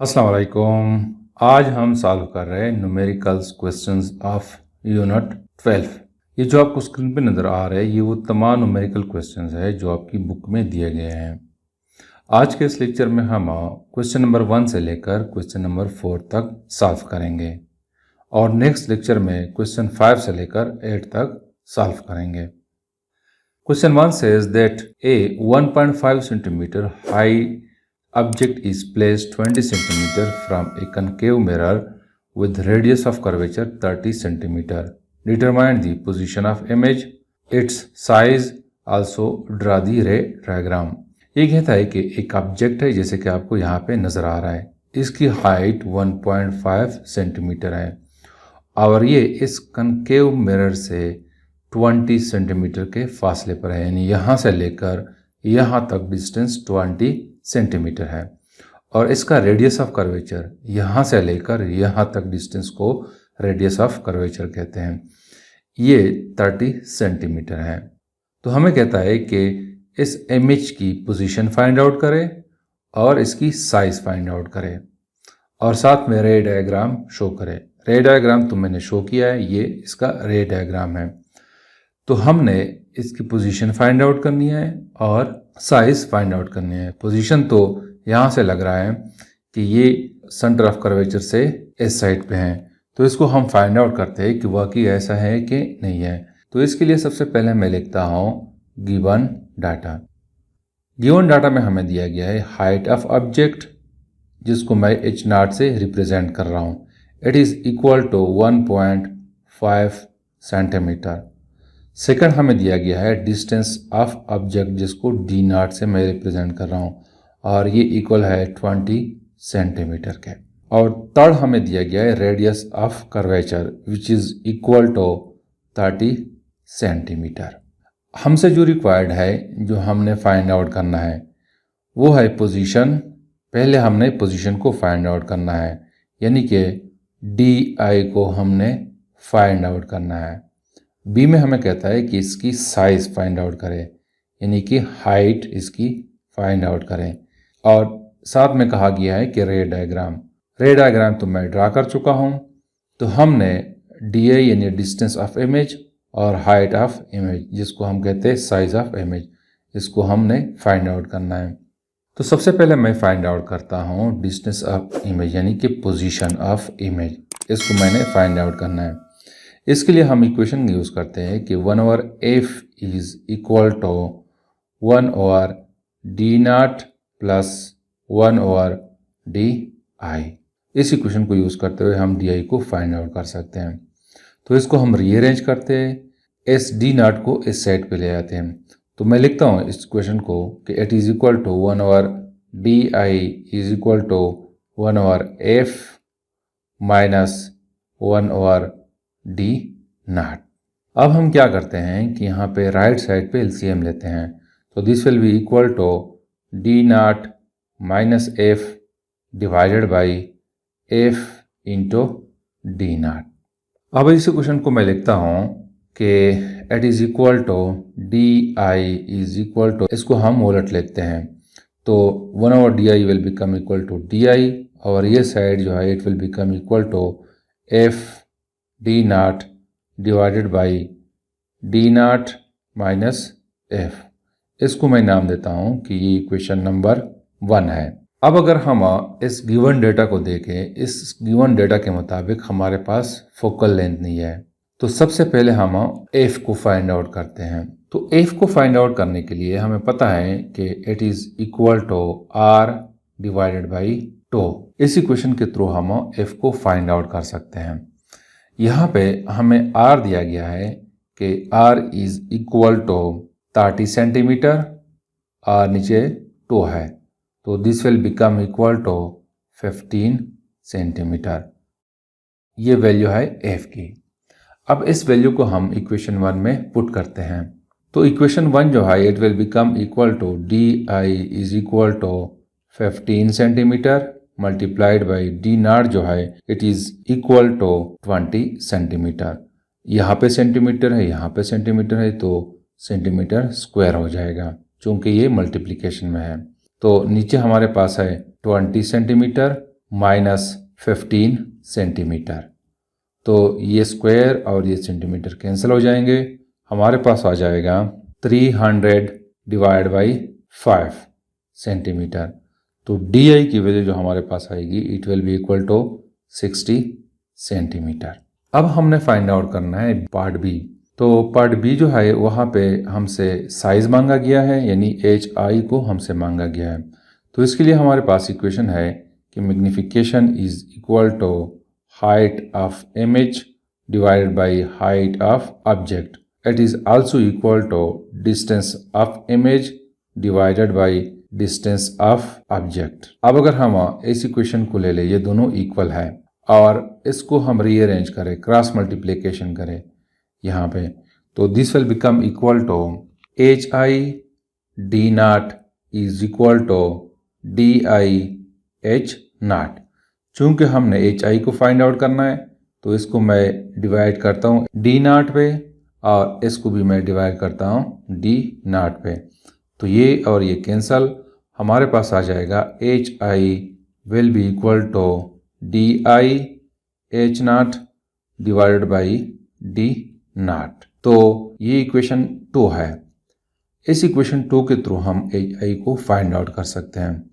अस्सलाम वालेकुम। आज हम सॉल्व कर रहे हैं न्यूमेरिकल्स क्वेश्चंस ऑफ यूनिट 12। ये जो आपको स्क्रीन पे नज़र आ रहा है ये वो तमाम न्यूमेरिकल क्वेश्चंस है जो आपकी बुक में दिए गए हैं। आज के इस लेक्चर में हम क्वेश्चन नंबर 1 से लेकर क्वेश्चन नंबर 4 तक सॉल्व करेंगे और नेक्स्ट लेक्चर में क्वेश्चन 5 से लेकर 8 तक सॉल्व करेंगे। Question 1 says that a 1.5 centimeter high object is placed 20 centimeter from a concave mirror with radius of curvature 30 centimeter. Determine the position of image, its size, also draw the ray diagram. ये कहता है कि एक object है जैसे कि आपको यहाँ पे नज़र आ रहा है, इसकी हाइट 1.5 सेंटीमीटर है और ये इस कनकेव मिरर से 20 सेंटीमीटर के फासले पर है, यानी यहाँ से लेकर यहाँ तक डिस्टेंस 20 सेंटीमीटर है और इसका रेडियस ऑफ कर्वेचर यहाँ से लेकर यहाँ तक डिस्टेंस को रेडियस ऑफ कर्वेचर कहते हैं, ये 30 सेंटीमीटर है। तो हमें कहता है कि इस इमेज की पोजीशन फाइंड आउट करें और इसकी साइज फाइंड आउट करें और साथ में रे डायग्राम शो करें। रे डायग्राम तो मैंने शो किया है, ये इसका रे डायग्राम है। तो हमने इसकी पोजीशन फाइंड आउट करनी है और साइज फाइंड आउट करनी है। पोजीशन तो यहाँ से लग रहा है कि ये सेंटर ऑफ कर्वेचर से इस साइड पे है, तो इसको हम फाइंड आउट करते हैं कि वाकई ऐसा है कि नहीं है। तो इसके लिए सबसे पहले मैं लिखता हूँ गिवन डाटा। गिवन डाटा में हमें दिया गया है हाइट ऑफ ऑब्जेक्ट, जिसको मैं h0 से रिप्रेजेंट कर रहा हूँ। It is equal to 1.5 centimetre. Second हमें दिया गया है डिस्टेंस ऑफ ऑब्जेक्ट, जिसको d0 से मैं रिप्रेजेंट कर रहा हूँ और ये इक्वल है 20 सेंटीमीटर के। और थर्ड हमें दिया गया है radius of curvature which is equal to 30 centimetre. हमसे जो रिक्वायर्ड है, जो हमने फाइंड आउट करना है वो है पोजीशन। पहले हमने पोजीशन को फाइंड आउट करना है, यानी कि डी को हमने फाइंड आउट करना है। बी में हमें कहता है कि इसकी साइज फाइंड आउट करें, यानी कि हाइट इसकी फाइंड आउट करें। और साथ में कहा गया है कि रे डायग्राम तो मैं ड्रा कर चुका हूँ। तो हमने डी यानी डिस्टेंस ऑफ इमेज और हाइट ऑफ इमेज, जिसको हम कहते हैं साइज ऑफ इमेज, इसको हमने फाइंड आउट करना है। तो सबसे पहले मैं फाइंड आउट करता हूँ डिस्टेंस ऑफ इमेज, यानी कि पोजीशन ऑफ इमेज, इसको मैंने फाइंड आउट करना है। इसके लिए हम इक्वेशन यूज़ करते हैं कि 1/f is equal to 1/d0 plus 1/di। इस इक्वेशन को यूज़ करते हुए हम di को फाइंड आउट कर सकते हैं। तो इसको हम रीअरेंज करते हैं, इस d0 को इस साइड पे ले आते हैं। तो मैं लिखता हूँ इस इक्वेशन को कि it is equal to 1/di is equal to 1/f minus 1/d0। अब हम क्या करते हैं कि यहाँ पे राइट साइड पे एलसीएम लेते हैं। तो this will be equal to d0 minus f divided by f into d0। अब इस क्वेश्चन को मैं लिखता हूँ कि it is equal to di is equal to, इसको हम उलट लेते हैं। तो 1/di will become equal to di और ये साइड जो है it will become equal to f d0 divided by d0 minus f। इसको मैं नाम देता हूँ कि ये इक्वेशन नंबर 1 है। अब अगर हम इस गिवन डेटा को देखें, इस गिवन डेटा के मुताबिक हमारे पास फोकल लेंथ नहीं है। तो सबसे पहले हम f को फाइंड आउट करते हैं। तो f को फाइंड आउट करने के लिए हमें पता है कि it is equal to r divided by two. इस इक्वेशन के थ्रू हम f को फाइंड आउट कर सकते हैं। यहाँ पे हमें r दिया गया है कि r is equal to 30 centimetre और नीचे 2 है, तो this will become equal to 15 centimetre. ये वैल्यू है f की। अब इस वैल्यू को हम इक्वेशन 1 में पुट करते हैं। तो इक्वेशन 1 जो है it will become equal to di is equal to 15 centimetre multiplied by d0 जो है it is equal to 20 centimetre. यहाँ पे सेंटीमीटर है, यहाँ पे सेंटीमीटर है, तो सेंटीमीटर स्क्वायर हो जाएगा चूँकि ये मल्टीप्लिकेशन में है। तो नीचे हमारे पास है 20 सेंटीमीटर -15 सेंटीमीटर। तो ये स्क्वायर और ये सेंटीमीटर कैंसिल हो जाएंगे, हमारे पास आ जाएगा 300 डिवाइड बाई 5 सेंटीमीटर। तो DI की वैल्यू जो हमारे पास आएगी it will be equal to 60 centimetre. अब हमने फाइंड आउट करना है पार्ट बी। तो पार्ट बी जो है वहाँ पे हमसे साइज मांगा गया है, यानी HI को हमसे मांगा गया है। तो इसके लिए हमारे पास इक्वेशन है कि magnification is equal to height of image divided by height of object. It is also equal to distance of image divided by distance of object. अब अगर हम इस इक्वेशन को ले लें, ये दोनों इक्वल है और इसको हम रीअरेंज करें, क्रॉस मल्टीप्लिकेशन करें यहाँ पे, तो this will become equal to HI D not is equal to DI H not. चूंकि हमने HI को फाइंड आउट करना है तो इसको मैं डिवाइड करता हूँ D नॉट पे और इसको भी मैं डिवाइड करता हूँ D नॉट पे। तो ये और ये कैंसल, हमारे पास आ जाएगा HI will be equal to DI H not divided by D not. तो ये इक्वेशन 2 है। इस इक्वेशन 2 के थ्रू हम HI को फाइंड आउट कर सकते हैं।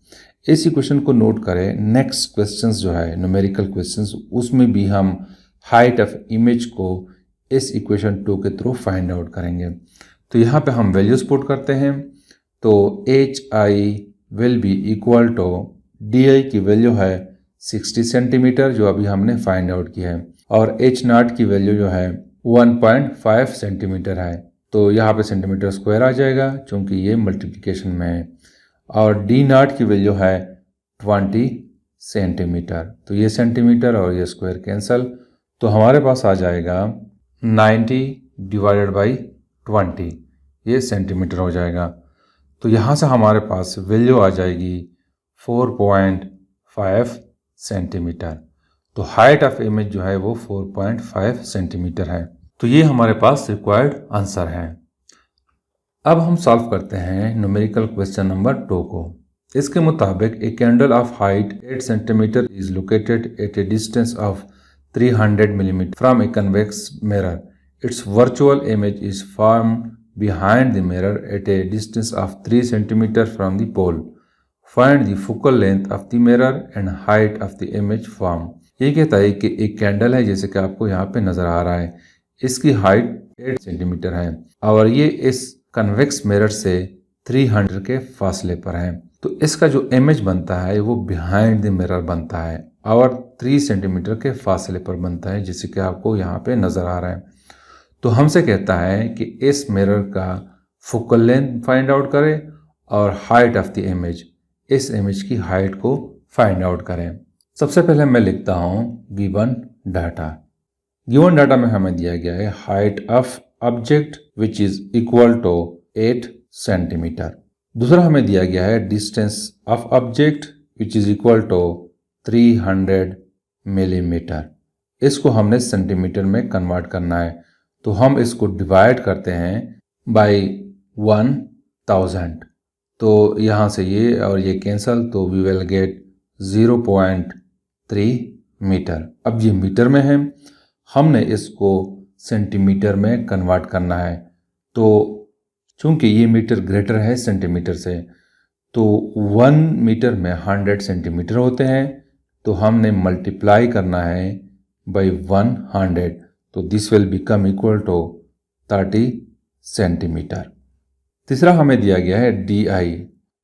इस इक्वेशन को नोट करें, नेक्स्ट क्वेश्चंस जो है न्यूमेरिकल क्वेश्चंस, उसमें भी हम हाइट ऑफ इमेज को इस इक्वेशन 2 के थ्रू फाइंड आउट करेंगे। तो यहाँ पे हम वैल्यूज पुट करते हैं। तो HI will be equal to DI की वैल्यू है 60 सेंटीमीटर जो अभी हमने फाइंड आउट किया है, और H नॉट की वैल्यू जो है 1.5 सेंटीमीटर है। तो यहाँ पे सेंटीमीटर स्क्वायर आ जाएगा क्योंकि ये मल्टीप्लिकेशन में है, और D नॉट की वैल्यू है 20 सेंटीमीटर। तो ये सेंटीमीटर और ये स्क्वायर कैंसल, तो हमारे पास आ जाएगा 90 डिवाइडेड बाई 20, ये सेंटीमीटर हो जाएगा। तो यहाँ से हमारे पास वैल्यू आ जाएगी 4.5 सेंटीमीटर। तो हाइट ऑफ इमेज जो है वो 4.5 सेंटीमीटर है। तो ये हमारे पास रिक्वायर्ड आंसर है। अब हम सॉल्व करते हैं न्यूमेरिकल क्वेश्चन नंबर 2 को। इसके मुताबिक a candle of height 8 centimetre is located at A distance of 300 millimetre from a convex mirror. It's virtual image is formed behind the mirror at a distance of 3 cm from the pole. Find the focal length of the mirror and height of the image formed. ये कहता है कि एक candle है जैसे कि आपको यहाँ पे नजर आ रहा है, इसकी हाइट 8 सेंटीमीटर है और ये इस कन्वेक्स मिरर से 300 के फासले पर है। तो इसका जो इमेज बनता है वो बिहाइंड द मिरर बनता है और 3 सेंटीमीटर के फासले पर बनता है, जैसे कि आपको यहाँ पे नजर आ रहा है। तो हमसे कहता है कि इस मिरर का फोकल लेंथ फाइंड आउट करें और हाइट ऑफ द इमेज, इस इमेज की हाइट को फाइंड आउट करें। सबसे पहले मैं लिखता हूं गिवन डाटा। गिवन डाटा में हमें दिया गया है height of object which is equal to 8 centimetre. दूसरा हमें दिया गया है distance of object which is equal to 300 millimetre. इसको हमने सेंटीमीटर में कन्वर्ट करना है, तो हम इसको डिवाइड करते हैं बाय 1000। तो यहाँ से ये और ये कैंसल, तो वी विल गेट 0.3 मीटर। अब ये मीटर में है, हमने इसको सेंटीमीटर में कन्वर्ट करना है। तो चूंकि ये मीटर ग्रेटर है सेंटीमीटर से, तो 1 मीटर में 100 सेंटीमीटर होते हैं, तो हमने मल्टीप्लाई करना है बाय 100। तो this will become equal to 30 centimetre. तीसरा हमें दिया गया है DI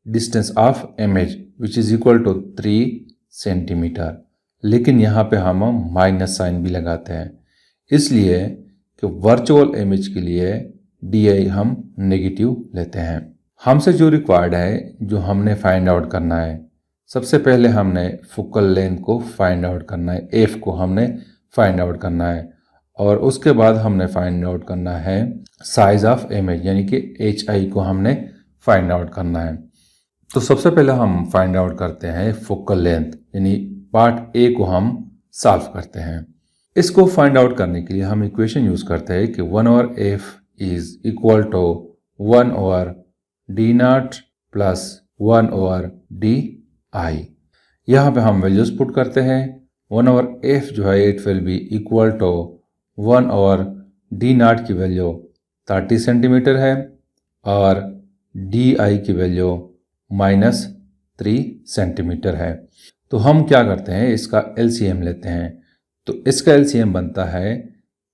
distance of image which is equal to 3 centimetre, लेकिन यहाँ पे हम माइनस साइन भी लगाते हैं, इसलिए कि वर्चुअल इमेज के लिए DI हम नेगेटिव लेते हैं। हमसे जो रिक्वायर्ड है, जो हमने फाइंड आउट करना है, सबसे पहले हमने फोकल लेंथ को फाइंड आउट करना है, F को हमने फाइंड आउट करना है, और उसके बाद हमने फाइंड आउट करना है साइज ऑफ इमेज, यानी कि HI को हमने फाइंड आउट करना है। तो सबसे पहले हम फाइंड आउट करते हैं फोकल लेंथ, यानी पार्ट A को हम सॉल्व करते हैं। इसको फाइंड आउट करने के लिए हम इक्वेशन यूज करते हैं कि 1/f is equal to 1/d not plus 1/di। यहाँ पे हम वैल्यूज पुट करते हैं। 1/f जो है it will be equal to 1/d0 की वैल्यू 30 सेंटीमीटर है और di की वैल्यू -3 सेंटीमीटर है। तो हम क्या करते हैं, इसका LCM लेते हैं। तो इसका LCM बनता है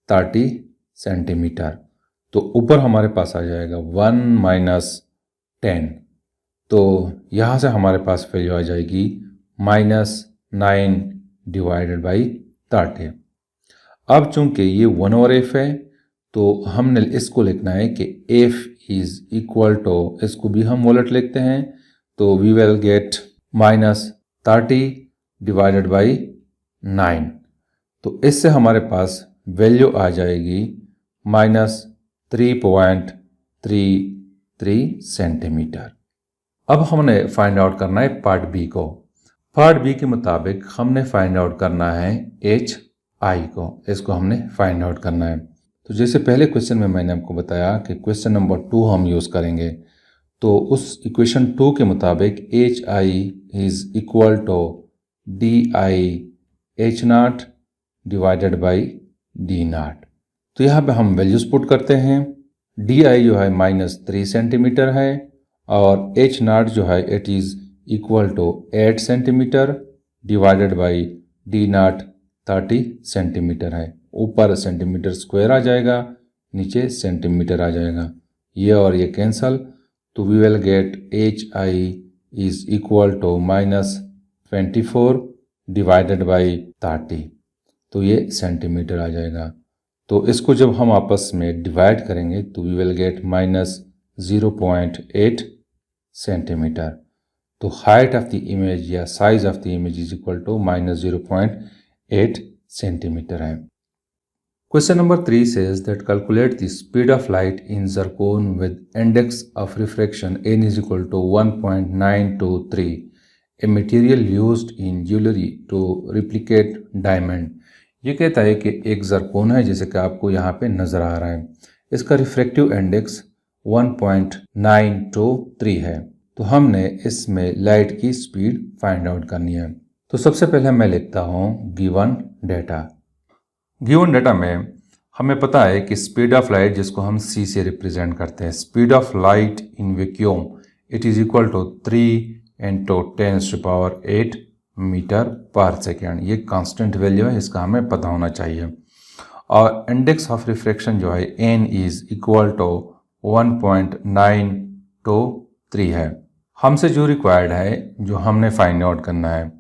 30 सेंटीमीटर। तो ऊपर हमारे पास आ जाएगा 1 - 10। तो यहाँ से हमारे पास वैल्यू आ जाएगी -9 डिवाइडेड बाई 30। अब चूंकि ये 1/f है तो हमने इसको लिखना है कि f इज इक्वल टू, इसको भी हम वोलेट लिखते हैं, तो we will get -30 divided by 9। तो इससे हमारे पास वैल्यू आ जाएगी -3.33 सेंटीमीटर। अब हमने फाइंड आउट करना है पार्ट बी को। पार्ट बी के मुताबिक हमने फाइंड आउट करना है HI को, इसको हमने फाइंड आउट करना है। तो जैसे पहले क्वेश्चन में मैंने आपको बताया कि क्वेश्चन नंबर 2 हम यूज़ करेंगे, तो उस इक्वेशन 2 के मुताबिक HI is equal to DI/H0 divided by D0। तो यहाँ पे हम वैल्यूज पुट करते हैं। DI जो है -3 सेंटीमीटर है और H0 जो है it is equal to 8 centimetre divided by D0 30 centimetre है। ऊपर सेंटीमीटर स्क्वायर आ जाएगा, नीचे सेंटीमीटर आ जाएगा, ये और ये कैंसल। तो we will get HI is equal to -24 divided by 30। तो ये सेंटीमीटर आ जाएगा। तो इसको जब हम आपस में डिवाइड करेंगे तो वी विल गेट -0.8 सेंटीमीटर। तो हाइट ऑफ द इमेज या size of the image is equal to -0.8 centimetre है। Question number 3 says that calculate the speed of light in zircon with index of refraction n is equal to 1.923, a material used in jewelry to replicate diamond। ये कहता है कि एक zircon है जैसे कि आपको यहाँ पे नज़र आ रहा है, इसका रिफ्रैक्टिव इंडेक्स 1.923 है। तो हमने इसमें लाइट की स्पीड फाइंड आउट करनी है। तो सबसे पहले मैं लिखता हूँ गिवन डेटा। गिवन डेटा में हमें पता है कि स्पीड ऑफ लाइट, जिसको हम c से रिप्रेजेंट करते हैं, speed of light in vacuum it is equal to 3 × 10⁸ metre per second. ये कांस्टेंट वैल्यू है, इसका हमें पता होना चाहिए। और इंडेक्स ऑफ रिफ्रैक्शन जो है n इज इक्वल टू 1.923 है। हमसे जो रिक्वायर्ड है, जो हमने फाइंड आउट करना है,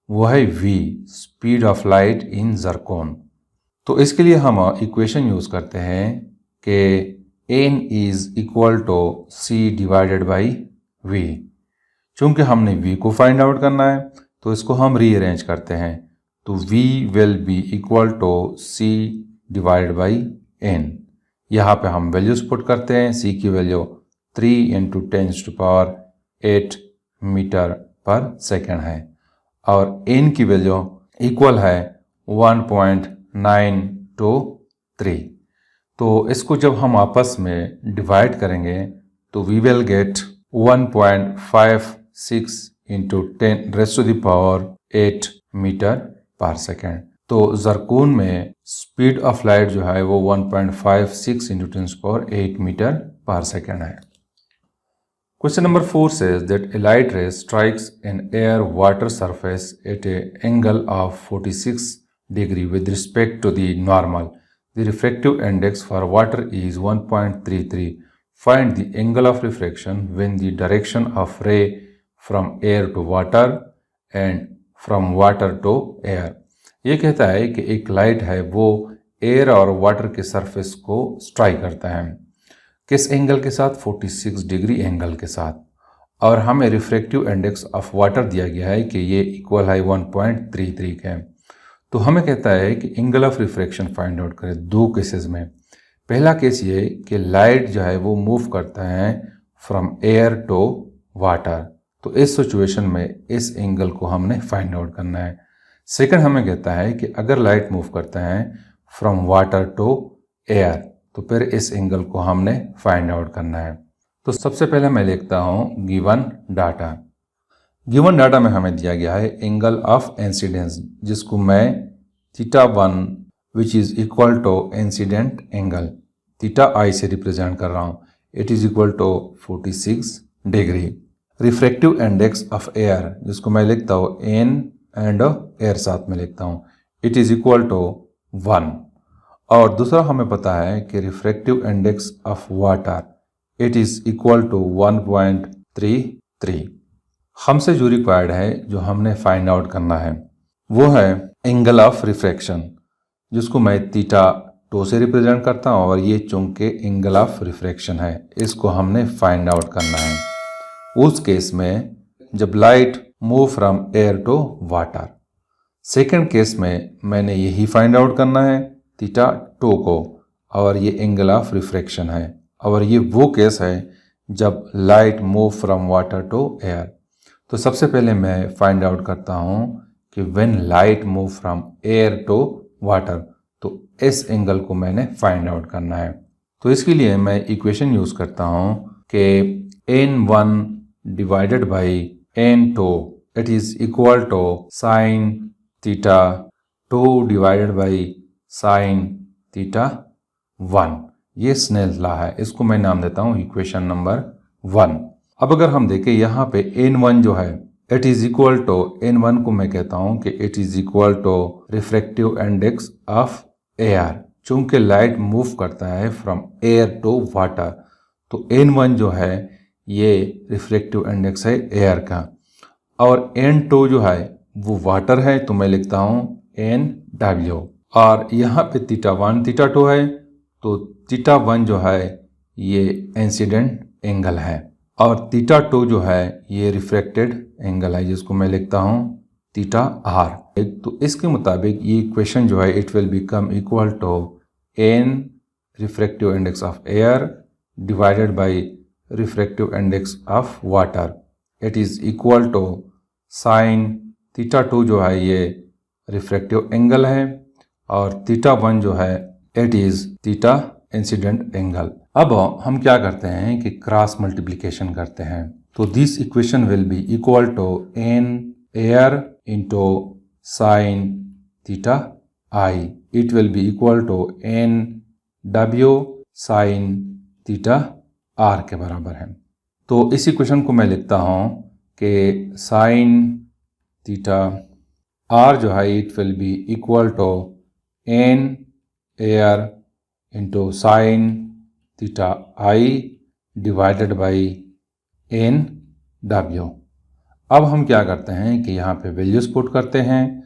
वो है v, speed of light in zircon. तो इसके लिए हम इक्वेशन यूज़ करते हैं कि n is equal to c divided by v। चूँकि हमने v को फाइंड आउट करना है तो इसको हम रीअरेंज करते हैं। तो v will be equal to c divided by n। यहाँ पे हम वैल्यूज पुट करते हैं। c की वैल्यू 3 × 10⁸ मीटर पर सेकेंड है और n की वैल्यू इक्वल है 1.923। तो इसको जब हम आपस में डिवाइड करेंगे तो we will gate 1.56 × 10⁸ metre per second. तो जरकून में स्पीड ऑफ लाइट जो है वो 1.56 × 10⁸ मीटर पर सेकेंड है। Question number 4 says that a light ray strikes an air water surface at an angle of 46 degree with respect to the normal. The refractive index for water is 1.33. Find the angle of refraction when the direction of ray from air to water and from water to air. ये कहता है कि एक light है वो air और water के surface को स्ट्राइक करता है, किस एंगल के साथ? 46 डिग्री एंगल के साथ। और हमें रिफ्रैक्टिव इंडेक्स ऑफ वाटर दिया गया है कि ये इक्वल है 1.33 के। तो हमें कहता है कि angle of refraction find out करें दो केसेस में। पहला केस ये कि लाइट जो है वो मूव करता है फ्रॉम एयर टू वाटर, तो इस सिचुएशन में इस एंगल को हमने फाइंड आउट करना है। सेकंड हमें कहता है कि अगर लाइट मूव करता है फ्रॉम वाटर टू एयर तो फिर इस एंगल को हमने फाइंड आउट करना है। तो सबसे पहले मैं लिखता हूँ गिवन डाटा। गिवन डाटा में हमें दिया गया है एंगल ऑफ इंसिडेंस, जिसको मैं θ1 which is equal to incident angle θi से रिप्रेजेंट कर रहा हूँ. It is equal to 46 degree. Refractive index of air, जिसको मैं लिखता हूँ एन एंड एयर साथ में लिखता हूँ, इट इज इक्वल टू 1. और दूसरा हमें पता है कि refractive index of water it is equal to 1.33. हमसे जो रिक्वायर्ड है, जो हमने फाइंड आउट करना है, वो है एंगल ऑफ रिफ्रैक्शन, जिसको मैं θ2 से रिप्रेजेंट करता हूँ, और ये चूंकि एंगल ऑफ रिफ्रैक्शन है, इसको हमने फाइंड आउट करना है उस केस में जब light move from air to water. Second case में मैंने यही फाइंड आउट करना है θ2 को, और ये एंगल ऑफ रिफ्रैक्शन है, और ये वो केस है जब light move from water to air. तो सबसे पहले मैं फाइंड आउट करता हूँ कि when light move from air to water, तो इस एंगल को मैंने फाइंड आउट करना है. तो इसके लिए मैं इक्वेशन यूज़ करता हूँ कि n1 divided by n2 it is equal to sine θ2 divided by sine θ1. ये स्नेल्स लॉ है, इसको मैं नाम देता हूँ इक्वेशन नंबर 1. अब अगर हम देखें यहाँ पे n1 जो है it is equal to, n1 को मैं कहता हूँ कि it is equal to refractive index of air. चूंकि लाइट मूव करता है फ्रॉम एयर टू वाटर, तो n1 जो है ये रिफ्रैक्टिव इंडेक्स है एयर का, और n2 जो है वो वाटर है, तो मैं लिखता हूँ nw. और यहाँ पे θ1 θ2 है, तो θ1 जो है ये इंसिडेंट एंगल है, और θ2 जो है ये रिफ्रैक्टेड एंगल है, जिसको मैं लिखता हूँ θr. तो इसके मुताबिक ये इक्वेशन जो है it will become equal to n refractive index of air divided by refractive index of water. It is equal to sine θ2 जो है ये रिफ्रैक्टिव एंगल है, और θ1 जो है इट इज़ θ इंसिडेंट एंगल. अब हम क्या करते हैं कि क्रॉस मल्टीप्लिकेशन करते हैं. तो this equation will be equal to n air into sine θi. It will be equal to n w sine θr के बराबर है. तो इस इक्वेशन को मैं लिखता हूँ कि साइन θr जो है it will be equal to n air into sine θi divided by nw. अब हम क्या करते हैं कि यहाँ पे वैल्यूज पुट करते हैं.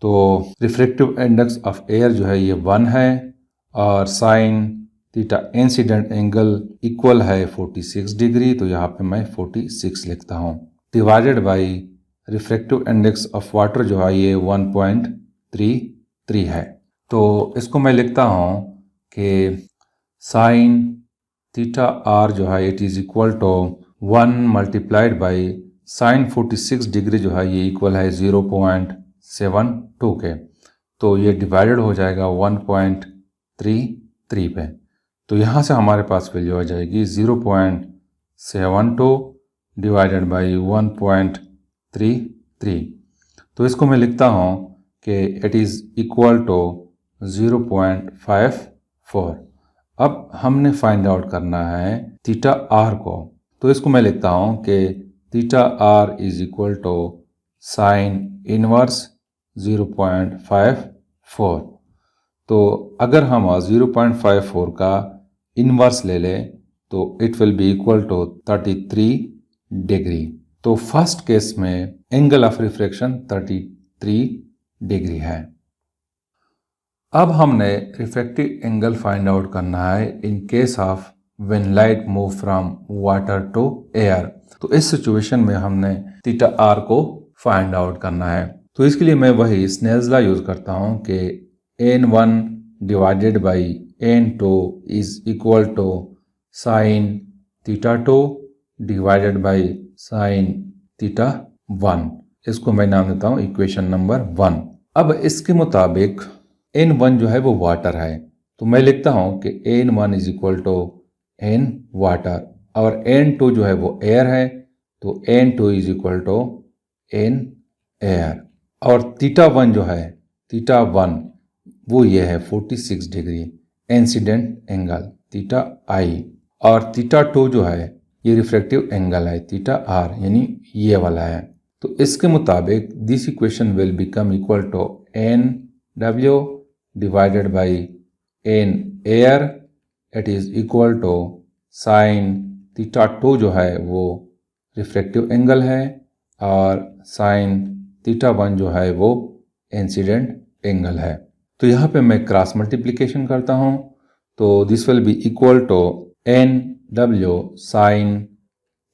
तो रिफ्रैक्टिव इंडेक्स ऑफ एयर जो है ये 1 है, और साइन θ इंसिडेंट एंगल इक्वल है 46 डिग्री, तो यहाँ पे मैं 46 लिखता हूँ, divided by refractive index of water जो है ये 1.33 है. तो इसको मैं लिखता हूँ कि साइन θr जो है it is equal to 1 multiplied by sine 46 degree जो है ये इक्वल है 0.72 के, तो ये डिवाइडेड हो जाएगा 1.33 पे. तो यहाँ से हमारे पास वैल्यू आ जाएगी 0.72 डिवाइडेड बाई 1.33. तो इसको मैं लिखता हूँ कि इट इज़ इक्वल टू 0.54. अब हमने फाइंड आउट करना है θr को, तो इसको मैं लिखता हूँ कि θr is equal to sine inverse 0.54. तो अगर हम 0.54 का इनवर्स ले लें तो it will be equal to 33 degree. तो फर्स्ट केस में एंगल ऑफ रिफ्रैक्शन 33 डिग्री है. अब हमने रिफ्रैक्टिव एंगल फाइंड आउट करना है in case of when light move from water to air. तो इस सिचुएशन में हमने θr को फाइंड आउट करना है. तो इसके लिए मैं वही स्नेल्स लॉ यूज करता हूँ कि n1 divided by n2 is equal to sine θ2 divided by sine θ1. इसको मैं नाम देता हूँ इक्वेशन नंबर 1. अब इसके मुताबिक n1 जो है वो वाटर है, तो मैं लिखता हूँ कि n1 is equal to n water, और n2 जो है वो एयर है, तो n2 is equal to n air. और थीटा 1 जो है, थीटा 1 वो ये है 46 डिग्री इंसिडेंट एंगल थीटा आई। और थीटा 2 जो है ये रिफ्रैक्टिव एंगल है थीटा आर, यानी ये वाला है। तो इसके मुताबिक this equation will become equal to N W divided by N air, it is equal to sine theta 2 जो है वो रिफ्रैक्टिव एंगल है और साइन थीटा 1 जो है वो इंसिडेंट एंगल है। तो यहाँ पे मैं क्रॉस मल्टीप्लिकेशन करता हूँ, तो this will be equal to N W sine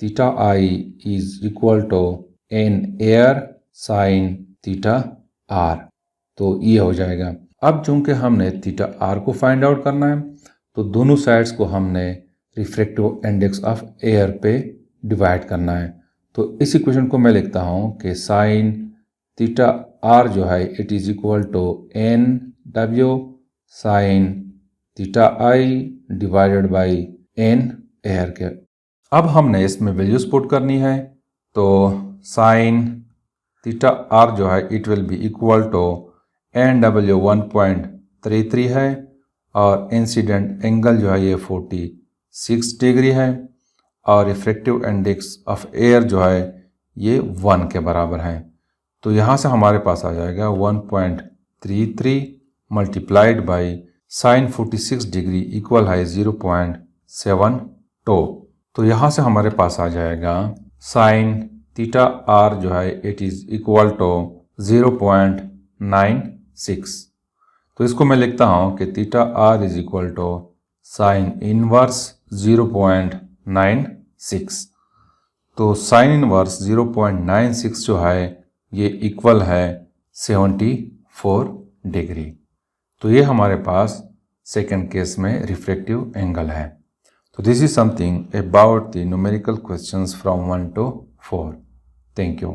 theta I is equal to N air sine theta R. तो ये हो जाएगा। अब चूंकि हमने थीटा आर को फाइंड आउट करना है, तो दोनों साइड्स को हमने रिफ्रैक्टिव इंडेक्स ऑफ एयर पे डिवाइड करना है। तो इस इक्वेशन को मैं लिखता हूँ कि साइन थीटा आर जो है it is equal to N W sine theta I divided by N air के। अब हमने इसमें वैल्यूज पुट करनी है, तो साइन थीटा आर जो है it will be equal to N W 1.33 है और इंसिडेंट एंगल जो है ये 46 डिग्री है और रिफ्रैक्टिव इंडेक्स ऑफ एयर जो है ये 1 के बराबर है। तो यहाँ से हमारे पास आ जाएगा 1.33 multiplied by sine 46 degree equal है 0.72। तो यहाँ से हमारे पास आ जाएगा साइन थीटा आर जो है इट इज इक्वल टू 0.96। तो इसको मैं लिखता हूँ कि theta R is equal to sine inverse 0.96। तो साइन इनवर्स 0.96 जो है ये इक्वल है 74 डिग्री। तो ये हमारे पास सेकेंड केस में रिफ्रैक्टिव एंगल है। तो this is something about the numerical questions from 1 to 4. Thank you.